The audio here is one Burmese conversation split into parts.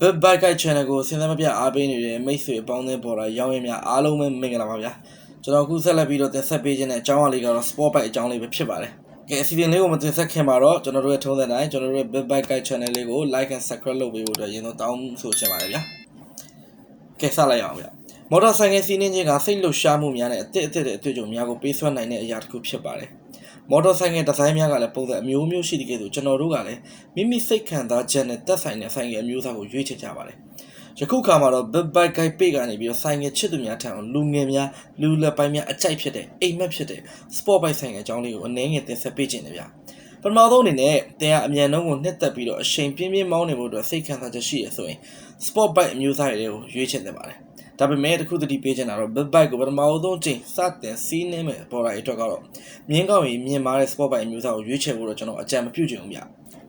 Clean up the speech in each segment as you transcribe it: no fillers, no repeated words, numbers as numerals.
Big Bike Channel ကိုစဉ်းစားမပြအားပေးနေတဲ့မိတ်ဆွေအပေါင်းအသင်းပေါ်လာရောင်းရင်းများအားလုံးပဲမင်္ဂလာပါဗျာကျွန်တော်အခုဆက်လက်ပြီးတော့တင်ဆက်ပေးခြင်းတဲ့အကြောင်းအရာလေးကတော့ Sport Bike အကြောင်းလေးပဲဖြစ်ပါတယ်ကဲအစီအစဉ်လေးကိုမတင်ဆက်ခင်ပါတော့ကျွန်တော်တို့ရဲ့ထုံးစံတိုင်းကျွန်တော်တို့ရဲ့ Big Bike Channel လေးကို Like and Subscribe လုပ်ပေးဖို့အတွက်ရင်တော့တောင်းဆိုချင်ပါတယ်ဗျာကဲစလိုက်အောင်ဗျာမော်တော်ဆိုင်ကယ်စီးနှင်းခြင်းကစိတ်လှုပ်ရှားမှုများနဲ့အသစ်အတွေ့အကြုံများကိုပေးစွမ်းနိုင်တဲ့အရာတစ်ခုဖြစ်ပါတယ်မော်တော်ဆိုင်ကယ်ဒီဇိုင်းများကလည်းပုံစံအမျိုးမျိုးရှိတဲ့ကဲ့သို့ကျွန်တော်တို့ကလည်းမိမိစိတ်ခံစားချက်နဲ့သက်ဆိုင်တဲ့ဆိုင်ကယ်အမျိုးအစားကိုရွေးချယ်ကြပါတယ်ယခုခါမှာတော့ Big Bike Guide Page ကနေပြီးတော့ဆိုင်ကယ်ချစ်သူများထံလူငယ်များလူလက်ပိုင်းများအကြိုက်ဖြစ်တဲ့အိမ်မက်ဖြစ်တဲ့ Sport Bike ဆိုင်ကယ်အကြောင်းလေးကိုအနည်းငယ်တင်ဆက်ပေးခြင်းတယ်ဗျာပထမဆုံးအနေနဲ့တင်ကအမြန်နှုန်းကိုနှစ်သက်ပြီးတော့အချိန်ပြင်းပြင်းမောင်းနေဖို့အတွက်စိတ်ခံစားချက်ရှိရဆိုရင် Sport Bike အမျိုးအစားတွေကိုရွေးချယ်သင့်ပါတယ်ဒါပေမဲ့တခုတည်းပေးချင်တာတော့ Big Bike ကိုပထမဆုံးချိန်စတင်စီးနှင်းမဲ့ပေါ်လာအတွက်ကတော့မြင်းကောင်းရင်မြင်မာတဲ့ Sport Bike အမျိုးအစားကိုရွေးချယ်ဖို့တော့ကျွန်တော်အကြံမပြုချင်ဘူးဗျ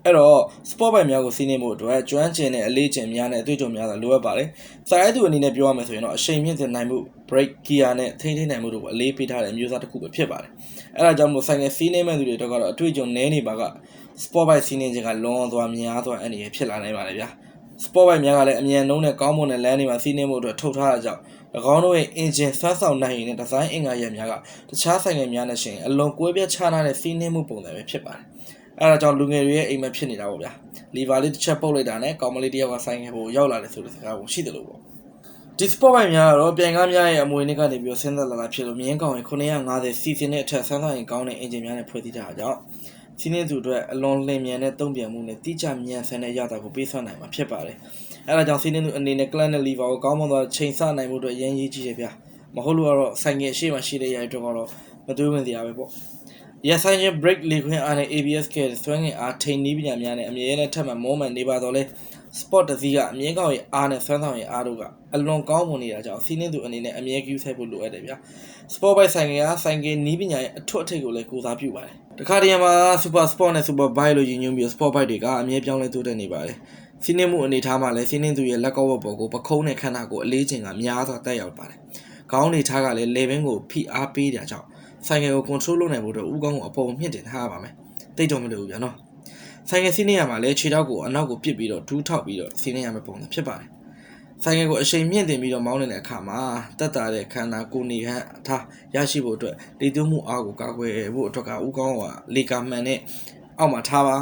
အဲ့တော့ Sport Bike များကိုစီးနှင်းဖို့အတွက်ကျွမ်းကျင်တဲ့အလေးကျင့်များနဲ့အတွေ့အကြုံများသာလိုအပ်ပါတယ်။ဆိုင်သူအနေနဲ့ပြောရမယ်ဆိုရင်တော့အရှိန်မြင့်တင်နိုင်မှု brake gear နဲ့ထိန်းသိမ်းနိုင်မှုတို့ကိုအလေးပေးထားတဲ့အမျိုးအစားတစ်ခုပဲဖြစ်ပါတယ်။အဲ့ဒါကြောင့်မို့ဆိုင်ငယ်စီးနှင်းမဲ့သူတွေတော့ကတော့အတွေ့အကြုံနည်းနေပါက Sport Bike စီးနှင်းခြင်းကလွန်သွားများသွားအနေနဲ့ဖြစ်လာနိုင်ပါတယ်ဗျာ။ Sport Bike များကလည်းအမြန်နှုန်းနဲ့ကောင်းမွန်တဲ့လမ်းတွေမှာစီးနှင်းမှုအတွက်ထုတ်ထားတာကြောင့်၎င်းတို့ရဲ့ engine ဆွမ်းဆောင်နိုင်ရည်နဲ့ဒီဇိုင်းအင်္ဂါရပ်များကတခြားဆိုင်ငယ်များနဲ့ရှင်အလွန်ကွဲပြားခြားနားတဲ့စီးနှင်းမှုပုံစံပဲဖြစ်ပါတယ်။အဲ့ဒါကြောင့်လူငယ်တွေရဲ့အိမ်မက်ဖြစ်နေတာပေါ့ဗျာလီဗာလေးတစ်ချက်ပုတ်လိုက်တာနဲ့ကောင်မလေးတယောက်ကဆိုင်ငယ်ပေါ်ရောက်လာတယ်ဆိုတဲ့စကားကိုရှိတယ်လို့ပေါ့ဒီ Sport Bike များကတော့ပြိုင်ကားများရဲ့အမွေအနှစ်ကနေပြီးတော့ဆင်းသက်လာတာဖြစ်လို့မြင်းကောင်ရင်950 cc နဲ့အထက်ဆန်းဆောင်ရင်ကောင်းတဲ့ engine များနဲ့ဖွဲ့စည်းထားတာကြောင့်စီးနှင်းသူအတွက်အလွန်လျင်မြန်တဲ့တုံ့ပြန်မှုနဲ့တိကျမြန်ဆန်တဲ့ရတာကိုပေးစွမ်းနိုင်မှာဖြစ်ပါတယ်အဲ့ဒါကြောင့်စီးနှင်းသူအနေနဲ့ clutch နဲ့ lever ကိုကောင်းမွန်စွာချိန်ဆနိုင်မှုအတွက်ရန်ရည်ကြီးတယ်ဗျာမဟုတ်လို့ကတော့ဆိုင်ငယ်ရှေ့မှာရှိတဲ့ရိုက်အတွက်ကတော့မတွေးဝင်စရာပဲပေါ့Yes, I can break liquid and ABS ကဆွဲငင်အားထိန်နီးပညာများနဲ့အမြဲတမ်းထပ်မံမောမှန်နေပါတော့လဲ sport တစ်စီးကအမြင့်ကောင်းရဲ့အားနဲ့ဆွမ်းဆောင်ရဲ့အားတို့ကအလွန်ကောင်းမွန်နေတာကြောင့်စီးနှင်းသူအနေနဲ့အမြဲကူးဆိုင်ဖို့လိုအပ်တယ်ဗျာ sport bike ဆိုင်ကဆိုင်ကနီးပညာရဲ့အထွတ်အထိပ်ကိုလည်းကိုစားပြုပါတယ်တခါတရံမှာ super sport နဲ့ super bike လို့ရည်ညွှန်းပြီး sport bike တွေကအမြဲပြောင်းလဲတိုးတက်နေပါတယ်စီးနှင်းမှုအနေထားမှာလည်းစီးနှင်းသူရဲ့လက်ကောက်ဝတ်ပေါ်ကိုပခုံးနဲ့ခန္ဓာကိုယ်အလေးချိန်ကများစွာတက်ရောက်ပါတယ်ခေါင်းနေထားကလည်းလေဘင်းကိုဖိအားပေးကြကြောင့်ဆိုင်ငယ်ကို control လုပ်နိုင်ဖို့အတွက်ဦးခေါင်းကိုအပေါ်မြင့်တင်ထားရပါမယ်။တိတ်တော့မလို့ဗျာနော်။ဆိုင်ငယ်စီးနေရမှာလဲခြေထောက်ကိုအနောက်ကိုပစ်ပြီးတော့ဒူးထောက်ပြီးတော့စီးနေရမယ့်ပုံစံဖြစ်ပါတယ်။ဆိုင်ငယ်ကိုအရှိန်မြင့်တင်ပြီးတော့မောင်းနေတဲ့အခါမှာတက်တာတဲ့ခန္ဓာကိုယ်နေဟန်အထားရရှိဖို့အတွက်လေသွင်းမှုအားကိုကာကွယ်ဖို့အတွက်ကဦးခေါင်းကလေကာမှန်နဲ့အောက်မှာထားပါ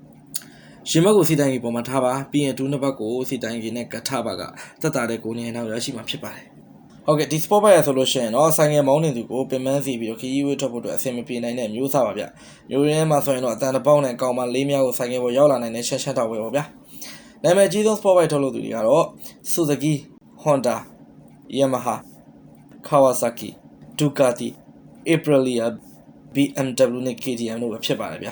။ရင်ဘတ်ကိုစီတိုင်းကြီးပေါ်မှာထားပါပြီးရင်ဒူးနှစ်ဘက်ကိုစီတိုင်းကြီးနဲ့ကတ်ထားပါကတက်တာတဲ့ကိုယ်နေဟန်နောက်ရရှိမှာဖြစ်ပါတယ်။ဟုတ်ကဲ့ဒီ sport bike ဆိုလို့ရှိရင်တော့ဆိုင်ငယ်မောင်းနေသူကိုပင်ပန်းစီပြီးတော့ခရီးဝေးထွက်ဖို့အတွက်အဆင်မပြေနိုင်တဲ့မျိုးစားပါဗျမျိုးရင်းမှာဆိုရင်တော့အတန်တပေါက်နဲ့ကောင်မလေးများကိုဆိုင်ငယ်ပေါ်ရောက်လာနိုင်တဲ့ရှက်ရှက်တော့ပဲပေါ့ဗျနာမည်ကြီးဆုံး sport bike ထုတ်လုပ်သူတွေကတော့ Suzuki, Honda, Yamaha, Kawasaki, Ducati, Aprilia, BMW နဲ့ KTM တို့ပဲဖြစ်ပါတယ်ဗျ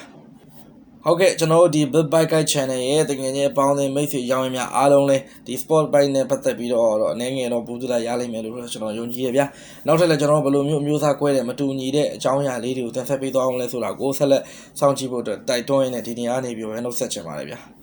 ဟုတ်ကဲ့ကျွန်တော်တို့ဒီ Big Bike Guide Channel ရဲ့တကယ်ကြီးအပေါင်းအသင်းမိတ်ဆွေရောင်းရင်းများအားလုံးလည်းဒီ Sport Bike နဲ့ပတ်သက်ပြီးတော့အနေငယ်တော့ပူးတူလာရလိမ့်မယ်လို့ကျွန်တော်ယုံကြည်ရဗျာနောက်ထပ်လည်းကျွန်တော်တို့ဘယ်လိုမျိုးအမျိုးအစားကွဲတဲ့မတူညီတဲ့အကြောင်းအရာလေးတွေကိုတင်ဆက်ပေးသွားအောင်လဲဆိုတာကိုဆက်လက်စောင့်ကြည့်ဖို့အတွက်တိုက်တွန်းရင်းနဲ့ဒီနေ့အားနေပြီးတော့နှုတ်ဆက်ချင်ပါတယ်ဗျာ